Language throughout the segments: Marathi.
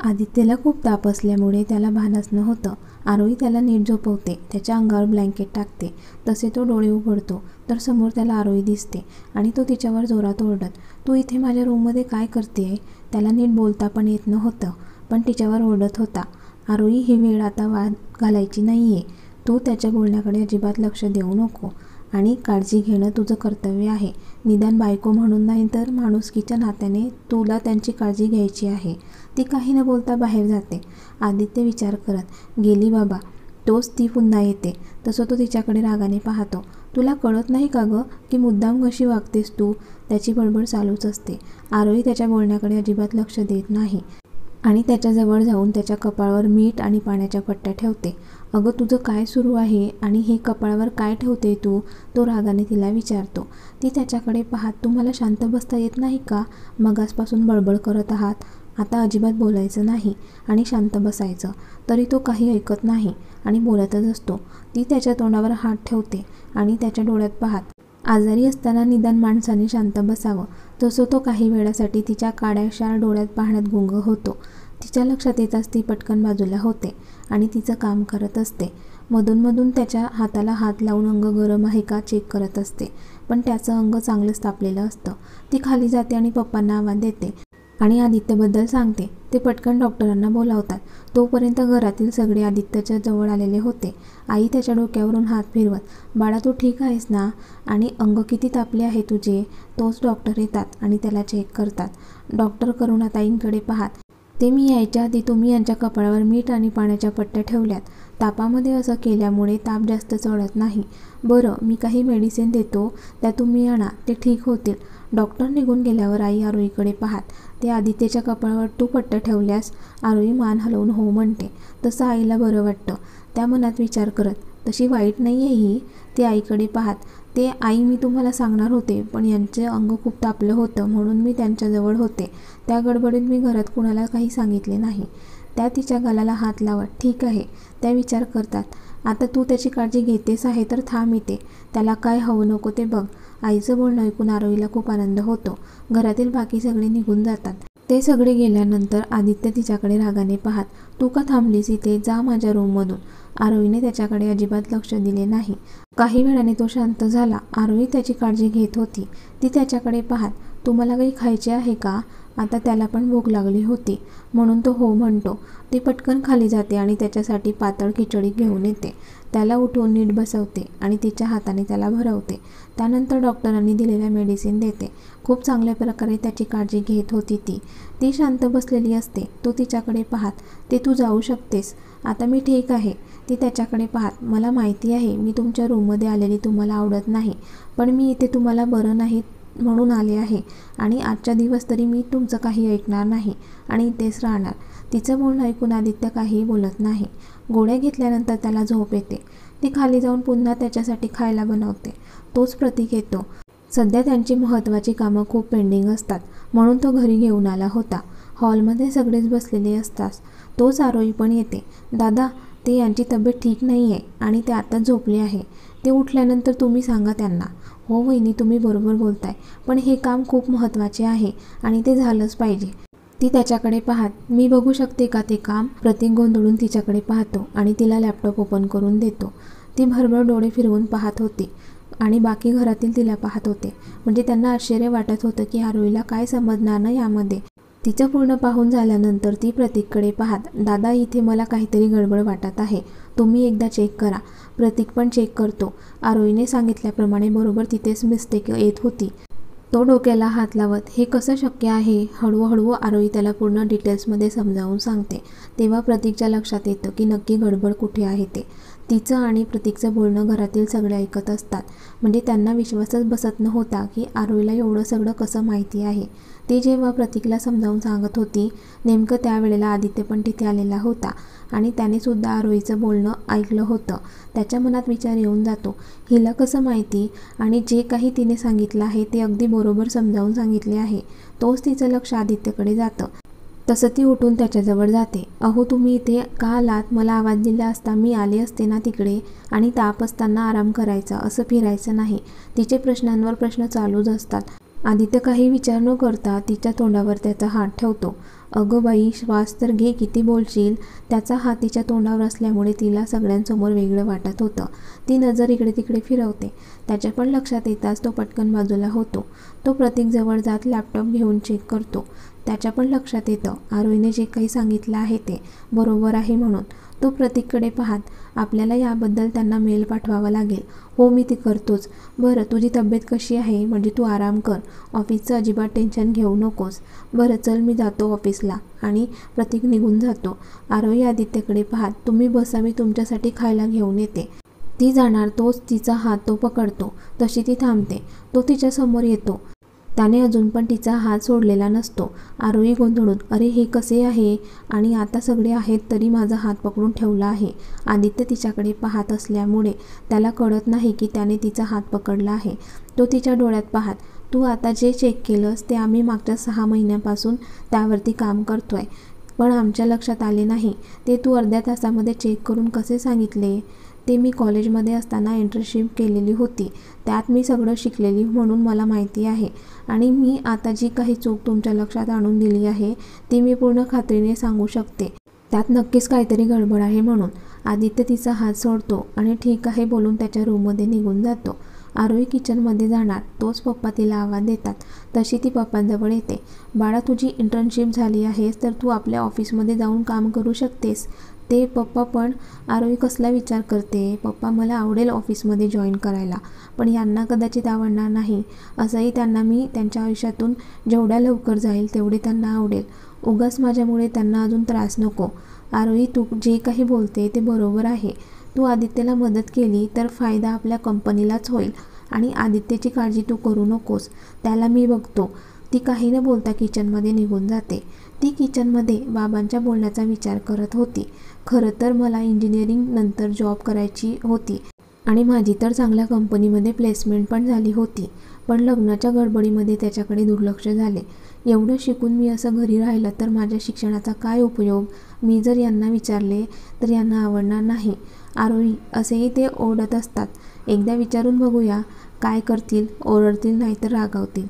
आदित्यला खूप ताप असल्यामुळे त्याला भानच नव्हतं. आरोही त्याला नीट झोपवते, त्याच्या अंगावर ब्लँकेट टाकते. तसे तो डोळे उघडतो तर समोर त्याला आरोही दिसते आणि तो तिच्यावर जोरात ओरडत, "तू इथे माझ्या रूममध्ये काय करतेय?" त्याला नीट बोलता पण येत नव्हतं, पण तिच्यावर ओरडत होता. "आरोही, ही वेळ आता वाद घालायची नाहीये. तू त्याच्या बोलण्याकडे अजिबात लक्ष देऊ नको आणि काळजी घेणं तुझं कर्तव्य आहे. निदान बायको म्हणून नाही तर माणुसकीच्या नात्याने तुला त्यांची काळजी घ्यायची आहे." ती काही न बोलता बाहेर जाते. आदित्य विचार करत, "गेली बाबा." तोच ती पुन्हा येते. तसं तो तिच्याकडे रागाने पाहतो. "तुला कळत नाही का गं की मुद्दाम कशी वागतेस तू?" त्याची बडबड चालूच असते. आरोही त्याच्या बोलण्याकडे अजिबात लक्ष देत नाही आणि त्याच्याजवळ जाऊन त्याच्या कपाळावर मीठ आणि पाण्याच्या पट्ट्या ठेवते. "अगं, तुझं काय सुरू आहे आणि हे कपाळावर काय ठेवते तू?" तो रागाने तिला विचारतो. ती त्याच्याकडे पाहत, "तुम्हाला शांत बसता येत नाही का? मगासपासून बडबड करत आहात. आता अजिबात बोलायचं नाही आणि शांत बसायचं." तरी तो काही ऐकत नाही आणि बोलतच असतो. ती त्याच्या तोंडावर हात ठेवते आणि त्याच्या डोळ्यात पाहत, "आजारी असताना निदान माणसाने शांत बसावं." तसं तो काही वेळासाठी तिच्या काळ्याशार डोळ्यात पाहण्यात गुंग होतो. तिच्या लक्षात येताच ती पटकन बाजूला होते आणि तिचं काम करत असते. मधून त्याच्या हाताला हात लावून अंग गरम आहे का चेक करत असते, पण त्याचं अंग चांगलंच तापलेलं असतं. ती खाली जाते आणि पप्पांना आवाज देते आणि आदित्यबद्दल सांगते. ते पटकन डॉक्टरांना बोलावतात. तोपर्यंत घरातील सगळे आदित्यच्या जवळ आलेले होते. आई त्याच्या डोक्यावरून हात फिरवत, "बाळा, तू ठीक आहेस ना? आणि अंग किती तापले आहे तुझे?" तोच डॉक्टर येतात आणि त्याला चेक करतात. डॉक्टर करुणाताईंकडे पाहत, "ते मी यायच्या आधी तुम्ही यांच्या कपाळावर मीठ आणि पाण्याच्या पट्ट्या ठेवल्यात. तापामध्ये असं केल्यामुळे ताप जास्त चढत नाही. बरं, मी काही मेडिसिन देतो, त्या तुम्ही आणा, ते ठीक होतील." डॉक्टर निघून गेल्यावर आई आरोहीकडे पाहत, "ते आदित्यच्या कपाळावर तू पट्ट्या ठेवल्यास?" आरोही मान हलवून हो म्हणते. तसं आईला बरं वाटतं. त्या मनात विचार करत, "तशी वाईट नाही आहे ही." ती आईकडे पाहत, "ते आई, मी तुम्हाला सांगणार होते, पण यांचे अंग खूप तापलं होतं म्हणून मी त्यांच्याजवळ होते. त्या गडबडीत मी घरात कुणाला काही सांगितले नाही." त्या तिच्या गालाला हात लावत, "ठीक आहे." त्या विचार करतात, "आता तू त्याची काळजी घेतेस आहे तर थांब इथे. त्याला काय हवं नको ते बघ." आईचं बोलणं ऐकून आरोहीला खूप आनंद होतो. घरातील बाकी सगळे निघून जातात. ते सगळे गेल्यानंतर आदित्य तिच्याकडे रागाने पाहत, "तू का थांबलीस इथे? जा माझ्या रूममधून." आरोहीने त्याच्याकडे अजिबात लक्ष दिले नाही. काही वेळाने तो शांत झाला. आरोही त्याची काळजी घेत होती. ती त्याच्याकडे पाहत, "तुम्हाला काही खायचे आहे का?" आता त्याला पण भूक लागली होती म्हणून तो हो म्हणतो. ती पटकन खाली जाते आणि त्याच्यासाठी पातळ खिचडी घेऊन येते. त्याला उठवून नीट बसवते आणि तिच्या हाताने त्याला भरवते. त्यानंतर डॉक्टरांनी दिलेल्या मेडिसिन देते. खूप चांगल्या प्रकारे त्याची काळजी घेत होती ती. ती शांत बसलेली असते. तो तिच्याकडे पाहत, "ते तू जाऊ शकतेस. आता मी ठीक आहे." ती त्याच्याकडे पाहत, "मला माहिती आहे मी तुमच्या रूममध्ये आलेली तुम्हाला आवडत नाही, पण मी इथे तुम्हाला बरं नाही म्हणून आले आहे आणि आजच्या दिवस तरी मी तुमचं काही ऐकणार नाही आणि इथेच राहणार." तिचं बोलणं ऐकून आदित्य काहीही बोलत नाही. गोळ्या घेतल्यानंतर त्याला झोप येते. ती खाली जाऊन पुन्हा त्याच्यासाठी खायला बनवते. तोच प्रतीक येतो. सध्या त्यांची महत्त्वाची कामं खूप पेंडिंग असतात म्हणून तो घरी घेऊन आला होता. हॉलमध्ये सगळेच बसलेले असतात. तोच आरोही पण येते. "दादा, ते यांची तब्येत ठीक नाही आहे आणि ते आत्ताच झोपले आहे. ते उठल्यानंतर तुम्ही सांगा त्यांना." "हो वहिनी, तुम्ही बरोबर बोलताय, पण हे काम खूप महत्त्वाचे आहे आणि ते झालंच पाहिजे." ती त्याच्याकडे पाहत, "मी बघू शकते का ते काम?" प्रतीक गोंधळून तिच्याकडे पाहतो आणि तिला लॅपटॉप ओपन करून देतो. ती भरभर डोळे फिरवून पाहत होती आणि बाकी घरातील तिला पाहत होते. म्हणजे त्यांना आश्चर्य वाटत होतं की आरोहीला काय समजणार ना यामध्ये. तिचं पूर्ण पाहून झाल्यानंतर ती प्रतीककडे पाहत, "दादा, इथे मला काहीतरी गडबड वाटत आहे. तुम्ही एकदा चेक करा." प्रतीक पण चेक करतो. आरोहीने सांगितल्याप्रमाणे बरोबर तिथेच मिस्टेक येत होती. तो डोक्याला हात लावत, "हे कसं शक्य आहे?" हळूहळू आरोही त्याला पूर्ण डिटेल्समध्ये समजावून सांगते. तेव्हा प्रतीकच्या लक्षात येतं की नक्की गडबड कुठे आहे ते. तिचं आणि प्रतीकचं बोलणं घरातील सगळे ऐकत असतात. म्हणजे त्यांना विश्वासच बसत नव्हता की आरोहीला एवढं सगळं कसं माहिती आहे. ती जेव्हा प्रतीकला समजावून सांगत होती, नेमकं त्यावेळेला आदित्य पण तिथे आलेला होता आणि त्याने सुद्धा आरोहीचं बोलणं ऐकलं होतं. त्याच्या मनात विचार येऊन जातो, हिला कसं माहिती आणि जे काही तिने सांगितलं आहे ते अगदी बरोबर समजावून सांगितले आहे. तोच तिचं लक्ष आदित्यकडे जातं. तसं ती उठून त्याच्याजवळ जाते. "अहो, तुम्ही इथे का आलात? मला आवाज दिला असता मी आले असते ना तिकडे. आणि ताप असताना आराम करायचा, असं फिरायचं नाही." तिचे प्रश्नांवर प्रश्न चालूच असतात. आदित्य काही विचार न करता तिच्या तोंडावर त्याचा हात ठेवतो. अगं बाई, श्वास तर घे, किती बोलशील. त्याचा हात तिच्या तोंडावर असल्यामुळे तिला सगळ्यांसमोर वेगळं वाटत होतं. ती नजर इकडे तिकडे फिरवते. त्याच्या पण लक्षात येताच तो पटकन बाजूला होतो. तो प्रतीकजवळ जात लॅपटॉप घेऊन चेक करतो. त्याच्या पण लक्षात येतं आरोहीने जे काही सांगितलं आहे ते बरोबर आहे म्हणून. तो प्रतीककडे पाहत, आपल्याला याबद्दल त्यांना मेल पाठवावा लागेल. हो, मी ती करतोच. बरं, तुझी तब्येत कशी आहे? म्हणजे तू आराम कर. ऑफिसचं अजिबात टेन्शन घेऊ नकोस. बरं चल, मी जातो ऑफिसला. आणि प्रतीक निघून जातो. आरोही आदित्यकडे पाहत, तुम्ही बसा, मी तुमच्यासाठी खायला घेऊन येते. ती जाणार तोच तिचा हात तो पकडतो. तशी ती थांबते. तो तिच्या समोर येतो. त्याने अजून पण तिचा हात सोडलेला नसतो. आरोही गोंधळून, अरे हे कसे आहे? आणि आता सगळे आहेत तरी माझा हात पकडून ठेवला आहे. आदित्य तिच्याकडे पाहत असल्यामुळे त्याला कळत नाही की त्याने तिचा हात पकडला आहे. तो तिच्या डोळ्यात पाहत, तू आता जे चेक केलंस ते आम्ही मागच्या 6 महिन्यापासून त्यावरती काम करतोय. पण आमच्या लक्षात आले नाही. ते तू अर्ध्या तासामध्ये चेक करून कसे सांगितले? ते मी कॉलेजमध्ये असताना इंटर्नशिप केलेली होती. त्यात मी सगळं शिकलेली म्हणून मला माहिती आहे. आणि मी आता जी काही चूक तुमच्या लक्षात आणून दिली आहे ती मी पूर्ण खात्रीने सांगू शकते. त्यात नक्कीच काहीतरी गडबड आहे म्हणून. आदित्य तिचा हात सोडतो आणि ठीक आहे बोलून त्याच्या रूममध्ये निघून जातो. आरोही किचनमध्ये जाणार तोच पप्पा तिला आवाज देतात. तशी ती पप्पांजवळ येते. बाळा, तुझी इंटर्नशिप झाली आहेस तर तू आपल्या ऑफिसमध्ये जाऊन काम करू शकतेस. ते पप्पा पण. आरोही कसला विचार करते? पप्पा, मला आवडेल ऑफिसमध्ये जॉईन करायला, पण यांना कदाचित आवडणार नाही. असंही त्यांना मी त्यांच्या आयुष्यातून जेवढ्या लवकर जाईल तेवढे त्यांना आवडेल. उगाच माझ्यामुळे त्यांना अजून त्रास नको. आरोही, तू जे काही बोलते ते बरोबर आहे. तू आदित्यला मदत केली तर फायदा आपल्या कंपनीलाच होईल. आणि आदित्यची काळजी तू करू नकोस. त्याला मी बघतो. ती काही न बोलता किचनमध्ये निघून जाते. ती किचनमध्ये बाबांच्या बोलण्याचा विचार करत होती. खरं तर मला इंजिनिअरिंग नंतर जॉब करायची होती आणि माझी तर चांगल्या कंपनीमध्ये प्लेसमेंट पण झाली होती. पण लग्नाच्या गडबडीमध्ये त्याच्याकडे दुर्लक्ष झाले. एवढं शिकून मी असं घरी राहिलं तर माझ्या शिक्षणाचा काय उपयोग? मी जर यांना विचारले तर यांना आवडणार नाही. आरोही, असेही ते ओरडत असतात. एकदा विचारून बघूया काय करतील. ओरडतील नाही तर रागावतील.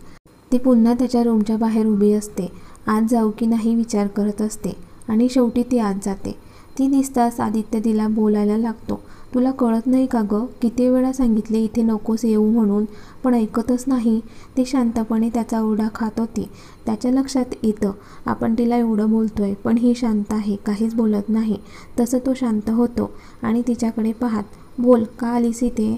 ती पुन्हा त्याच्या रूमच्या बाहेर उभी असते. आज जाऊ की नाही विचार करत असते. आणि शेवटी ती आत जाते. ती दिसताच आदित्य तिला बोलायला लागतो. तुला कळत नाही का गं? किती वेळा सांगितले इथे नकोस येऊ म्हणून, पण ऐकतच नाही. ती शांतपणे त्याचा ओरडा खात होती. त्याच्या लक्षात येतं आपण तिला एवढं बोलतोय पण ही शांत आहे, काहीच बोलत नाही. तसं तो शांत होतो आणि तिच्याकडे पाहत, बोल, का आलीस इथे?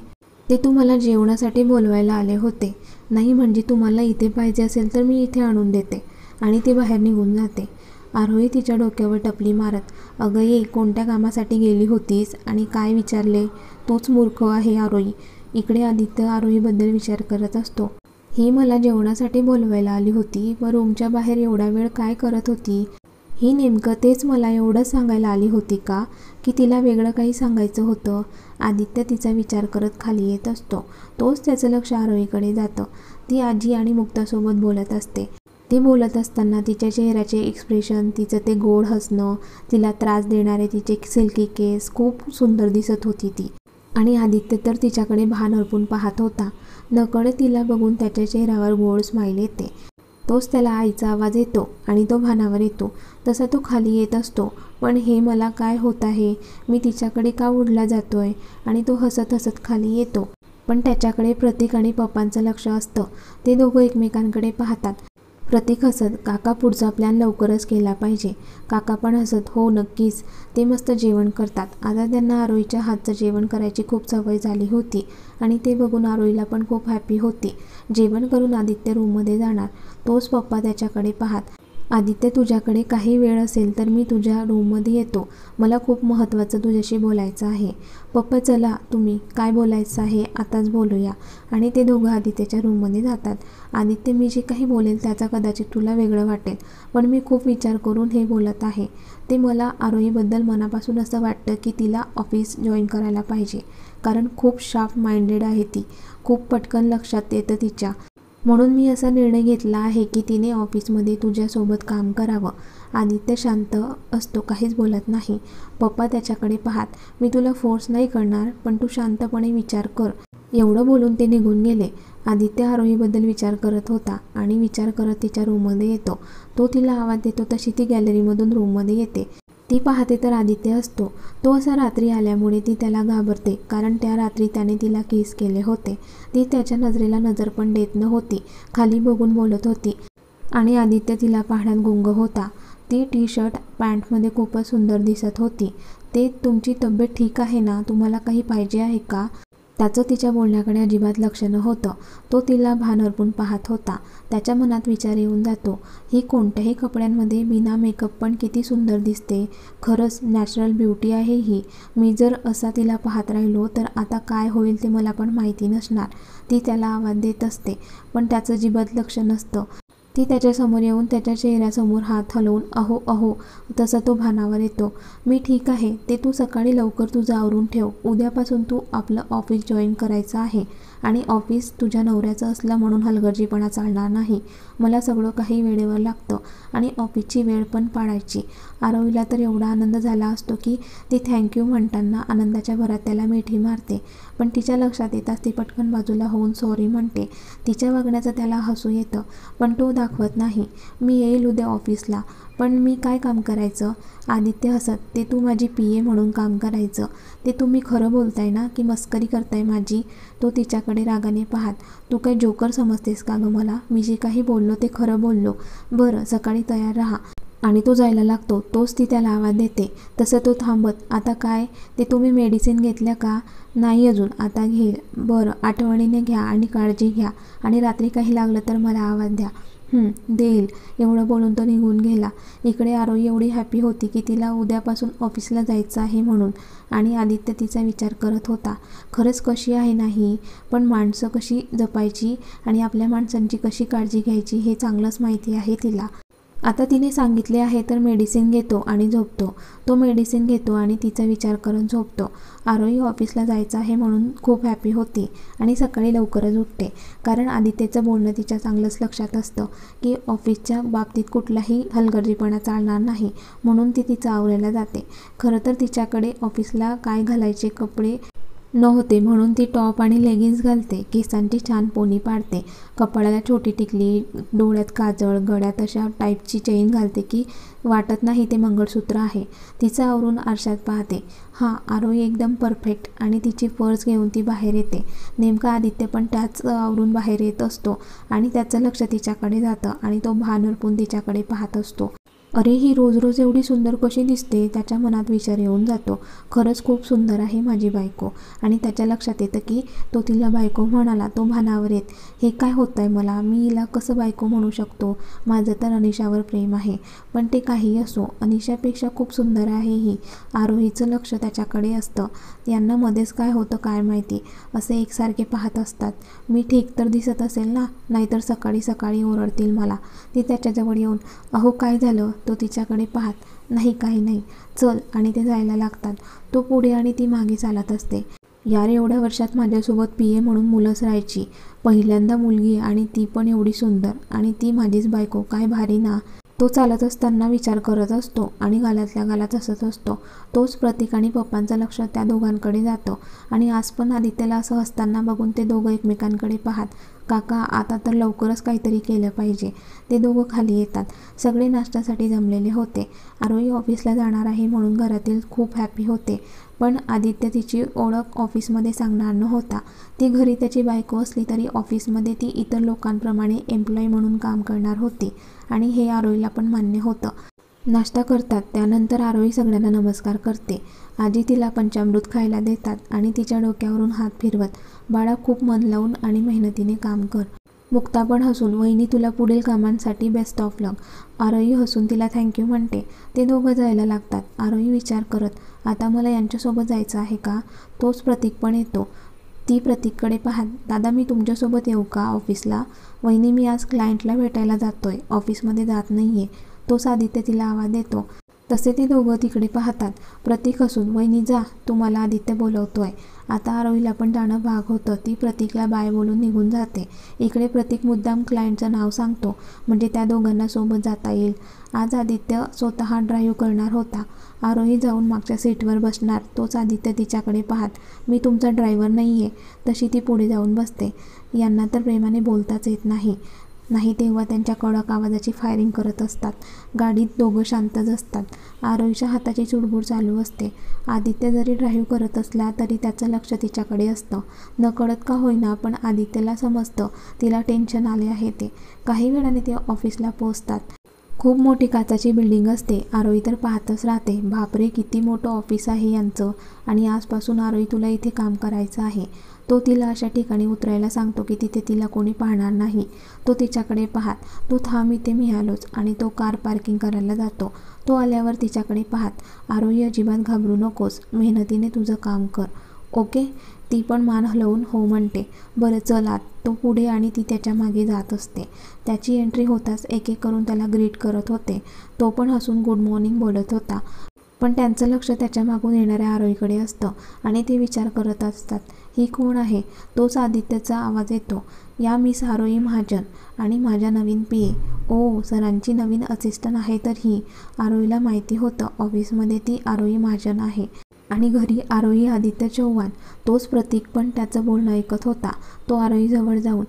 ते तू मला जेवणासाठी बोलवायला आले होते. नाही म्हणजे तुम्हाला इथे पाहिजे असेल तर मी इथे आणून देते. आणि ती बाहेर निघून जाते. आरोही तिच्या डोक्यावर टपली मारत, अगं ये, कोणत्या कामासाठी गेली होतीस आणि काय विचारले? तूच मूर्ख आहे आरोही. इकडे आदित्य आरोहीबद्दल विचार करत असतो. ही मला जेवणासाठी बोलवायला आली होती, व रूमच्या बाहेर एवढा वेळ काय करत होती? ही नेमकं तेच मला एवढं सांगायला आली होती का, की तिला वेगळं काही सांगायचं होतं? आदित्य तिचा विचार करत खाली येत असतो. तोच त्याचं लक्ष आरोहीकडे जातं. ती आजी आणि मुक्तासोबत बोलत असते. ती बोलत असताना तिच्या चेहऱ्याचे एक्सप्रेशन, तिचं ते गोड हसणं, तिला त्रास देणारे तिचे सिल्की केस, खूप सुंदर दिसत होती ती. आणि आदित्य तर तिच्याकडे भान हरपून पाहत होता. नकळत तिला बघून त्याच्या चेहऱ्यावर गोड स्माईल येते. तोच त्याला आईचा आवाज येतो आणि तो भानावर येतो. तसा तो खाली येत असतो. पण हे मला काय होत आहे? मी तिच्याकडे का उडला जातोय? आणि तो हसत हसत खाली येतो. पण त्याच्याकडे प्रतीक आणि पप्पांचं लक्ष असतं. ते दोघं एकमेकांकडे पाहतात. प्रतीक हसत, काका पुढचा प्लॅन लवकरच केला पाहिजे. काका पण हसत, हो नक्कीच. ते मस्त जेवण करतात. आता त्यांना आरोहीच्या हातचं जेवण करायची खूप सवय झाली होती आणि ते बघून आरोहीला पण खूप हॅपी होती. जेवण करून आदित्य रूममध्ये जाणार. तोच पप्पा त्याच्याकडे पाहत, आदित्य, तुझ्याकडे काही वेळ असेल तर मी तुझ्या रूममध्ये येतो. मला खूप महत्त्वाचं तुझ्याशी बोलायचं आहे. पप्पा चला, तुम्ही काय बोलायचं आहे आताच बोलूया. आणि ते दोघं आदित्यच्या रूममध्ये जातात. आदित्य, मी जे काही बोलेल त्याचा कदाचित तुला वेगळं वाटेल, पण मी खूप विचार करून हे बोलत आहे. ते मला आरोहीबद्दल मनापासून असं वाटतं की तिला ऑफिस जॉईन करायला पाहिजे. कारण खूप शार्प माइंडेड आहे ती. खूप पटकन लक्षात येतं तिच्या. म्हणून मी असा निर्णय घेतला आहे की तिने ऑफिसमध्ये तुझ्यासोबत काम करावं. आदित्य शांत असतो, काहीच बोलत नाही. पप्पा त्याच्याकडे पाहत, मी तुला फोर्स नाही करणार, पण तू शांतपणे विचार कर. एवढं बोलून ते निघून गेले. आदित्य आरोहीबद्दल विचार करत होता आणि विचार करत तिच्या रूममध्ये येतो. तो तिला आवाज देतो तशी ती गॅलरीमधून रूममध्ये येते. ती पाहते तर आदित्य असतो. तो असा रात्री आल्यामुळे ती त्याला घाबरते, कारण त्या रात्री त्याने तिला किस केले होते. ती त्याच्या नजरेला नजर पण देत नव्हती, खाली बघून बोलत होती आणि आदित्य तिला पाहण्यात गुंग होता. ती टी शर्ट पॅन्टमध्ये खूपच सुंदर दिसत होती. ते तुमची तब्येत ठीक आहे ना, तुम्हाला काही पाहिजे आहे का? त्याचं तिच्या बोलण्याकडे अजिबात लक्ष नव्हतं. तो तिला भान हरपून पाहत होता. त्याच्या मनात विचार येऊन जातो, ही कोणत्याही कपड्यांमध्ये बिना मेकअप पण किती सुंदर दिसते. खरंच नॅचरल ब्युटी आहे ही. मी जर असा तिला पाहत राहिलो तर आता काय होईल ते मला पण माहिती नसणार. ती त्याला आवाज देत असते, पण त्याचं अजिबात लक्ष नसतं. ती त्याच्यासमोर येऊन त्याच्या चेहऱ्यासमोर हात हलवून अहो अहो तसा तो भानावर येतो. मी ठीक आहे, ते तू सकाळी लवकर तुझं आवरून ठेव. उद्यापासून तू आपलं ऑफिस जॉईन करायचं आहे आणि ऑफिस तुझ्या नवऱ्याचं असलं म्हणून हलगर्जीपणा चालणार नाही. मला सगळं काही वेळेवर लागतं आणि ऑफिसची वेळ पण पाळायची. आरोहीला तर एवढा आनंद झाला असतो की ती थँक्यू म्हणताना आनंदाच्या भरात त्याला मिठी मारते, पण तिच्या लक्षात येताच ती पटकन बाजूला होऊन सॉरी म्हणते. तिच्या वागण्याचं त्याला हसू येतं, पण तो दाखवत नाही. मी येईल उद्या ऑफिसला, पण मी काय काम करायचं? आदित्य हसत, ते तू माझी PA म्हणून काम करायचं. ते तुम्ही खरं बोलताय ना की मस्करी करताय माझी? तो तिच्याकडे रागाने पाहत, तू काय जोकर समजतेस का गं मला? मी जे काही बोललो ते खरं बोललो. बरं, सकाळी तयार राहा. आणि तो जायला लागतो. तोच ती त्याला आवाज देते. तसं तो थांबत, आता काय? ते तुम्ही मेडिसिन घेतल्या का? नाही अजून, आता घेईल. बरं, आठवणीने घ्या आणि काळजी घ्या आणि रात्री काही लागलं तर मला आवाज द्या. देईल. एवढं बोलून तो निघून गेला. इकडे आरोही एवढी हॅपी होती की तिला उद्यापासून ऑफिसला जायचं आहे म्हणून, आणि आदित्य तिचा विचार करत होता. खरंच कशी आहे नाही, पण माणसं कशी जपायची आणि आपल्या माणसांची कशी काळजी घ्यायची हे चांगलंच माहिती आहे तिला. आता तिने सांगितले आहे तर मेडिसिन घेतो आणि झोपतो. तो मेडिसिन घेतो आणि तिचा विचार करत झोपतो. आरोही ऑफिसला जायचं आहे म्हणून खूप हॅपी होती आणि सकाळी लवकरच उठते, कारण आदित्यचं बोलणं तिच्या चांगलंच लक्षात असतं की ऑफिसच्या बाबतीत कुठलाही हलगर्जीपणा चालणार नाही, म्हणून ती तिचं आवरायला जाते. खरं तर तिच्याकडे ऑफिसला काय घालायचे कपडे नव्हते, म्हणून ती टॉप आणि लेगिन्स घालते. केसांची छान पोनी पाडते, कपाळाला छोटी टिकली, डोळ्यात काजळ, गळ्यात अशा टाईपची चेन घालते की वाटत नाही ते मंगळसूत्र आहे. तिचं आवरून आरशात पाहते. आरोही एकदम परफेक्ट, आणि तिची पर्स घेऊन ती बाहेर येते. नेमका आदित्य पण त्याच आवरून बाहेर येत असतो आणि त्याचं लक्ष तिच्याकडे जातं आणि तो भान हरपून तिच्याकडे पाहत असतो. अरे, ही रोज रोज एवढी सुंदर कशी दिसते? त्याच्या मनात विचार येऊन जातो. खरंच खूप सुंदर आहे माझी बायको. आणि त्याच्या लक्षात येतं की तो तिला बायको म्हणाला. तो भानावर येत, हे काय होत आहे मला? मी हिला कसं बायको म्हणू शकतो? माझं तर अनिशावर प्रेम आहे. पण ते काही असो, अनिशापेक्षा खूप सुंदर आहे ही. आरोहीचं लक्ष त्याच्याकडे असतं. यांना मध्येच काय होतं काय माहिती, असे एकसारखे पाहत असतात. मी ठीक तर दिसत असेल ना, नाहीतर सकाळी सकाळी ओरडतील मला. ती त्याच्याजवळ येऊन, अहो काय झालं? तो तिच्याकडे पाहत, नाही काही नाही, चल, आणि ते जायला लागतात. तो पुढे आणि ती मागे चालत असते. यार, एवढ्या वर्षात माझ्यासोबत PA म्हणून मुलंच राहायची. पहिल्यांदा मुलगी आणि ती पण एवढी सुंदर, आणि ती माझीच बायको. काय भारी ना? तो चालत असताना विचार करत असतो आणि गालातल्या गालात हसत असतो. तोच प्रतीक आणि पप्पांचं लक्ष त्या दोघांकडे जातं आणि आज पण आदित्यला असं हसताना बघून ते दोघं एकमेकांकडे पाहत, काका आता तर लवकरच काहीतरी केलं पाहिजे. ते दोघं खाली येतात. सगळे नाश्त्यासाठी जमलेले होते. आरोही ऑफिसला जाणार आहे म्हणून घरातील खूप हॅपी होते, पण आदित्य तिची ओळख ऑफिसमध्ये सांगणार नव्हता. ती घरी त्याची बायको असली तरी ऑफिसमध्ये ती इतर लोकांप्रमाणे एम्प्लॉई म्हणून काम करणार होती, आणि हे आरोहीला पण मान्य होतं. नाश्ता करतात, त्यानंतर आरोही सगळ्यांना नमस्कार करते. आजी तिला पंचामृत खायला देतात आणि तिच्या डोक्यावरून हात फिरवत, बाळा खूप मन लावून आणि मेहनतीने काम कर. मुक्ता पण हसून, वहिनी तुला पुढील कामांसाठी बेस्ट ऑफ लक. आरोही हसून तिला थँक्यू म्हणते. ते दोघं जायला लागतात. आरोही विचार करत, आता मला यांच्यासोबत जायचं आहे का? तोच प्रतीक पण येतो. ती प्रतीककडे पाहत, दादा मी तुमच्यासोबत येऊ का ऑफिसला? वहिनी मी आज क्लायंटला भेटायला जातोय, ऑफिसमध्ये जात नाहीये. तोच आदित्य तिला आवाज देतो. तसे ते दोघं तिकडे पाहतात. प्रतीक हसून, वहिनी जा, तुम्हाला आदित्य बोलवतोय. आता आरोहीला पण जाणं भाग होतं. ती प्रतीकला बाय बोलून निघून जाते. इकडे प्रतीक मुद्दाम क्लायंटचं नाव सांगतो म्हणजे त्या दोघांना सोबत जाता येईल. आज आदित्य स्वतः ड्राईव्ह करणार होता. आरोही जाऊन मागच्या सीटवर बसणार तोच आदित्य तिच्याकडे पाहत, मी तुमचा ड्रायव्हर नाही आहे. तशी ती पुढे जाऊन बसते. यांना तर प्रेमाने बोलताच येत नाही तेव्हा त्यांच्या कडक आवाजाची फायरिंग करत असतात. गाडीत दोघं शांतच असतात. आरोहीच्या हाताची चुडबुड चालू असते. आदित्य जरी ड्राईव्ह करत असला तरी त्याचं लक्ष तिच्याकडे असतं. नकळत का होईना पण आदित्यला समजतं तिला टेन्शन आले आहे ते. काही वेळाने ते ऑफिसला पोहोचतात. खूप मोठी काचाची बिल्डिंग असते. आरोही तर पाहतच राहते. बापरे, किती मोठं ऑफिस आहे यांचं. आणि आजपासून आरोही तुला इथे काम करायचं आहे. तो तिला अशा ठिकाणी उतरायला सांगतो की तिथे तिला कोणी पाहणार नाही. तो तिच्याकडे पाहत, तो थांब इथे मी आलोच. आणि तो कार पार्किंग करायला जातो. तो आल्यावर तिच्याकडे पाहत, आरोही अजिबात घाबरू नकोस, मेहनतीने तुझं काम कर, ओके. ती पण मान हलवून हो म्हणते. बरं चल आत. तो पुढे आणि ती त्याच्या मागे जात असते. त्याची एंट्री होताच एक एक करून त्याला ग्रीट करत होते. तो पण हसून गुड मॉर्निंग बोलत होता. पण त्यांचं लक्ष त्याच्या मागून येणाऱ्या आरोहीकडे असतं आणि ते विचार करत असतात, ही कोण आहे. तोच आदित्यचा आवाज येतो, या मिस आरोही महाजन आणि माझ्या नवीन PA. ओ, सरांची नवीन असिस्टंट आहे तर ही. आरोहीला माहिती होतं ऑफिसमध्ये ती आरोही महाजन आहे आणि घरी आरोही आदित्य चव्हाण. तोच प्रतीक पण त्याचं बोलणं ऐकत होता. तो आरोहीजवळ जाऊन,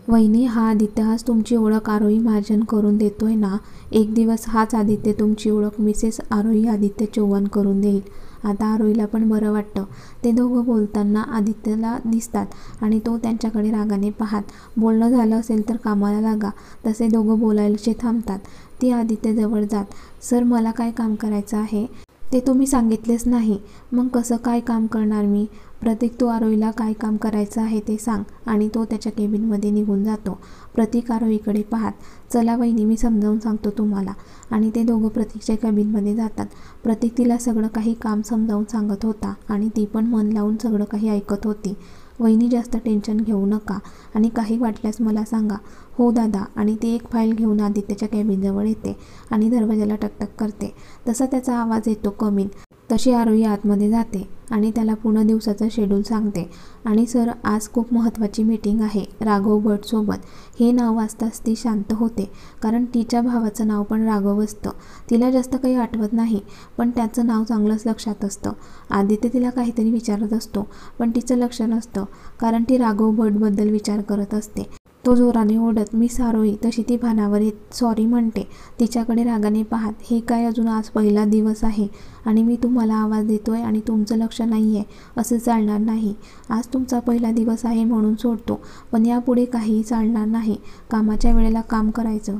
वहिनी, हा आदित्य आज तुमची ओळख आरोही महाजन करून देतोय ना. एक दिवस हाच आदित्य तुमची ओळख मिसेस आरोही आदित्य चव्हाण करून देईल. आता आरोहीला पण बरं वाटतं. ते दोघं बोलताना आदित्यला दिसतात आणि तो त्यांच्याकडे रागाने पाहत, बोलणं झालं असेल तर कामाला लागा. तसे दोघं बोलायचे थांबतात. ती आदित्यजवळ जात, सर मला काय काम करायचं आहे ते तुम्ही सांगितलेच नाही. मग कसं काय काम करणार मी. प्रतीक, तू आरोहीला काय काम करायचं आहे ते सांग. आणि तो त्याच्या केबिनमध्ये निघून जातो. प्रतीक आरोहीकडे पाहत, चला वहिनी मी समजावून सांगतो तुम्हाला. आणि ते दोघं प्रतीकच्या केबिनमध्ये जातात. प्रतीक तिला सगळं काही काम समजावून सांगत होता आणि ती पण मन लावून सगळं काही ऐकत होती. वहिनी जास्त टेन्शन घेऊ नका आणि काही वाटल्यास मला सांगा. हो दादा. आणि ती एक फाईल घेऊन आदित्यच्या केबिनजवळ येते आणि दरवाजाला टकटक करते. तसा त्याचा आवाज येतो कम इन. तशी आरोही आतमध्ये जाते आणि त्याला पूर्ण दिवसाचं शेड्यूल सांगते. आणि सर, आज खूप महत्त्वाची मीटिंग आहे राघव भटसोबत. हे नाव वाचताच ती शांत होते कारण तिच्या भावाचं नाव पण राघव असतं. तिला जास्त काही आठवत नाही पण त्याचं नाव चांगलंच लक्षात असतं. आदित्य तिला काहीतरी विचारत असतो पण तिचं लक्ष नसतं कारण ती राघव भटबद्दल विचार करत असते. तो जोराने ओरडत, मिस आरोही. तशी ती भानावर येत सॉरी म्हणते. तिच्याकडे रागाने पाहत, हे काय अजून आज पहिला दिवस आहे आणि मी तुम्हाला आवाज देतोय आणि तुमचं लक्ष नाही आहे. असं चालणार नाही. आज तुमचा पहिला दिवस आहे म्हणून सोडतो पण यापुढे काहीही चालणार नाही. कामाच्या वेळेला काम करायचं.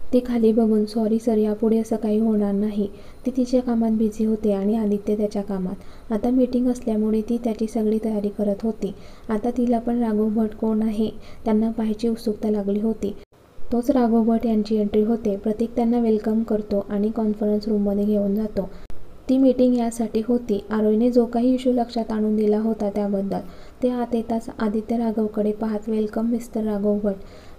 ती खाली बघून, सॉरी सर, यापुढे असं काही होणार नाही. ती तिच्या कामात बिझी होते आणि आदित्य त्याच्या कामात. आता मीटिंग असल्यामुळे ती त्याची सगळी तयारी करत होती. आता तिला पण राघव भट कोण आहे त्यांना पाहायची उत्सुकता लागली होती. तोच राघव भट यांची एंट्री होते. प्रतीक त्यांना वेलकम करतो आणि कॉन्फरन्स रूममध्ये घेऊन जातो. ती मीटिंग यासाठी होती, आरोहीने जो काही इश्यू लक्षात आणून दिला होता त्याबद्दल. ते आत येताच आदित्य राघवकडे पाहत, welcome mister Raghav Bhat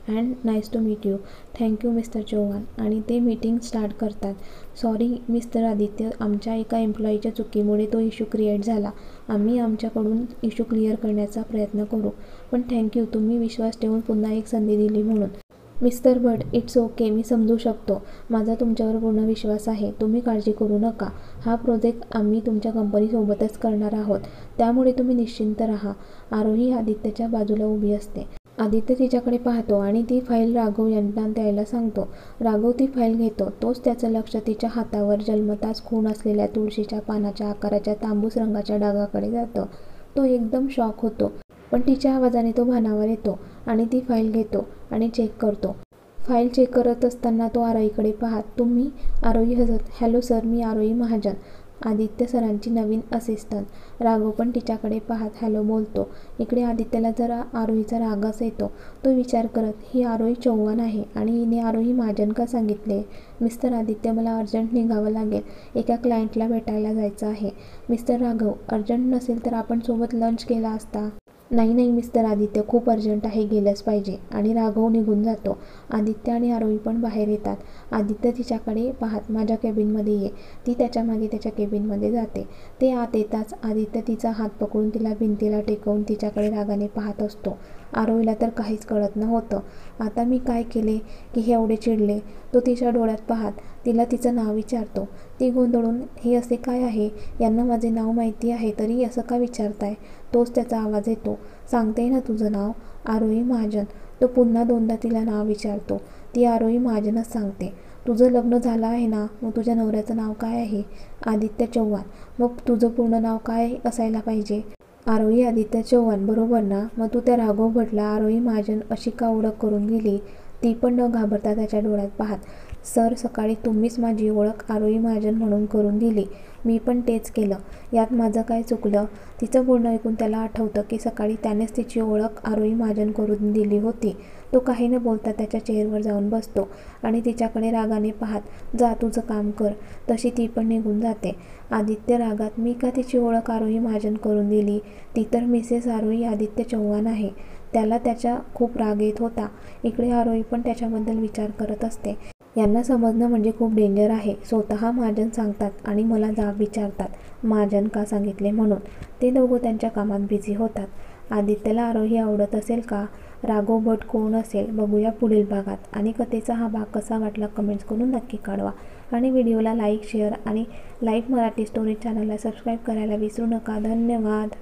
and nice to meet you. Thank you mister Chavan. आणि ते मीटिंग स्टार्ट करतात. सॉरी मिस्टर आदित्य, आमच्या एका एम्प्लॉईच्या चुकीमुळे तो इश्यू क्रिएट झाला. आम्ही आमच्याकडून इश्यू क्लिअर करण्याचा प्रयत्न करू. पण थँक्यू तुम्ही विश्वास ठेवून पुन्हा एक संधी दिली म्हणून. मिस्टर भट, इट्स ओके, मी समजू शकतो. माझा तुमच्यावर पूर्ण विश्वास आहे. तुम्ही काळजी करू नका. हा प्रोजेक्ट आम्ही तुमच्या कंपनीसोबतच करणार आहोत त्यामुळे तुम्ही निश्चिंत राहा. आरोही आदित्यच्या बाजूला उभी असते. आदित्य तिच्याकडे पाहतो आणि ती फाईल राघव यांना द्यायला सांगतो. राघव ती फाईल घेतो. तोच त्याचं लक्ष तिच्या हातावर जन्मताच खून असलेल्या तुळशीच्या पानाच्या आकाराच्या तांबूस रंगाच्या डागाकडे जातं. तो एकदम शॉक होतो पण तिच्या आवाजाने तो भानावर येतो आणि ती फाईल घेतो आणि चेक करतो. फाईल चेक करत असताना तो आरोहीकडे पाहत, तुम्ही. आरोही हसत, हॅलो सर, मी आरोही महाजन, आदित्य सरांची नवीन असिस्टंट. राघव पण तिच्याकडे पाहत हॅलो बोलतो. इकडे आदित्यला जरा आरोहीचा रागच येतो. तो विचार करत, ही आरोही चव्हाण आहे आणि हिने आरोही महाजन का सांगितले. मिस्टर आदित्य, मला अर्जंट निघावं लागेल. एका क्लायंटला भेटायला जायचं आहे. मिस्टर राघव, अर्जंट नसेल तर आपण सोबत लंच केला असता. नाही नाही मिस्टर आदित्य, खूप अर्जंट आहे, गेलंच पाहिजे. आणि राघव निघून जातो. आदित्य आणि आरोही पण बाहेर येतात. आदित्य तिच्याकडे पाहत माझ्या केबिनमध्ये ये. ती त्याच्या मागे त्याच्या केबिनमध्ये जाते. ते आत येताच आदित्य तिचा हात पकडून तिला भिंतीला टेकवून तिच्याकडे रागाने पाहत असतो. आरोहीला तर काहीच कळत नव्हतं. आता मी काय केले की हे एवढे चिडले? तो तिच्या डोळ्यात पाहत तिला तिचं नाव विचारतो. ती गोंधळून, हे असे काय आहे? यांना माझे नाव माहिती आहे तरी असं का विचारताय? तोच त्याचा आवाज येतो. सांगते ना तुझं नाव, आरोही महाजन. तो पुन्हा दोनदा तिला नाव विचारतो. ती आरोही महाजनच सांगते. तुझं लग्न झालं आहे ना, मग तुझ्या नवऱ्याचं नाव काय आहे? आदित्य चव्हाण. मग तुझं पूर्ण नाव काय असायला पाहिजे? आरोही आदित्य चव्हाण, बरोबर ना? मग तू त्या राघव भटला आरोही महाजन अशी का ओळख करून दिली? ती पण न घाबरता त्याच्या डोळ्यात पाहत, सर सकाळी तुम्हीच माझी ओळख आरोही महाजन म्हणून करून दिली. मी पण तेच केलं. यात माझं काय चुकलं? तिचं बोलणं ऐकून त्याला आठवतं की सकाळी त्यानेच तिची ओळख आरोही महाजन करून दिली होती. तो काही न बोलता त्याच्या चेअरवर जाऊन बसतो आणि तिच्याकडे रागाने पाहत, जा तुझं काम कर. तशी ती पण निघून जाते. आदित्य रागात, मी का तिची ओळख आरोही महाजन करून दिली? ती तर मिसेस आरोही आदित्य चव्हाण आहे. त्याला त्याच्या खूप राग येत होता. इकडे आरोही पण त्याच्याबद्दल विचार करत असते. यांना समजणं म्हणजे खूप डेंजर आहे. स्वतः महाजन सांगतात आणि मला जाब विचारतात महाजन का सांगितले म्हणून. ते दोघं त्यांच्या कामात बिझी होतात. आदित्यला आरोही आवडत असेल का? राघव भट कोण असेल बघूया पुढील भागात. आणि कथेचा हा भाग कसा वाटला कमेंट्स करून नक्की कळवा. आणि व्हिडिओला लाईक, शेअर आणि लाईव्ह मराठी स्टोरी चॅनलला सबस्क्राईब करायला विसरू नका. धन्यवाद.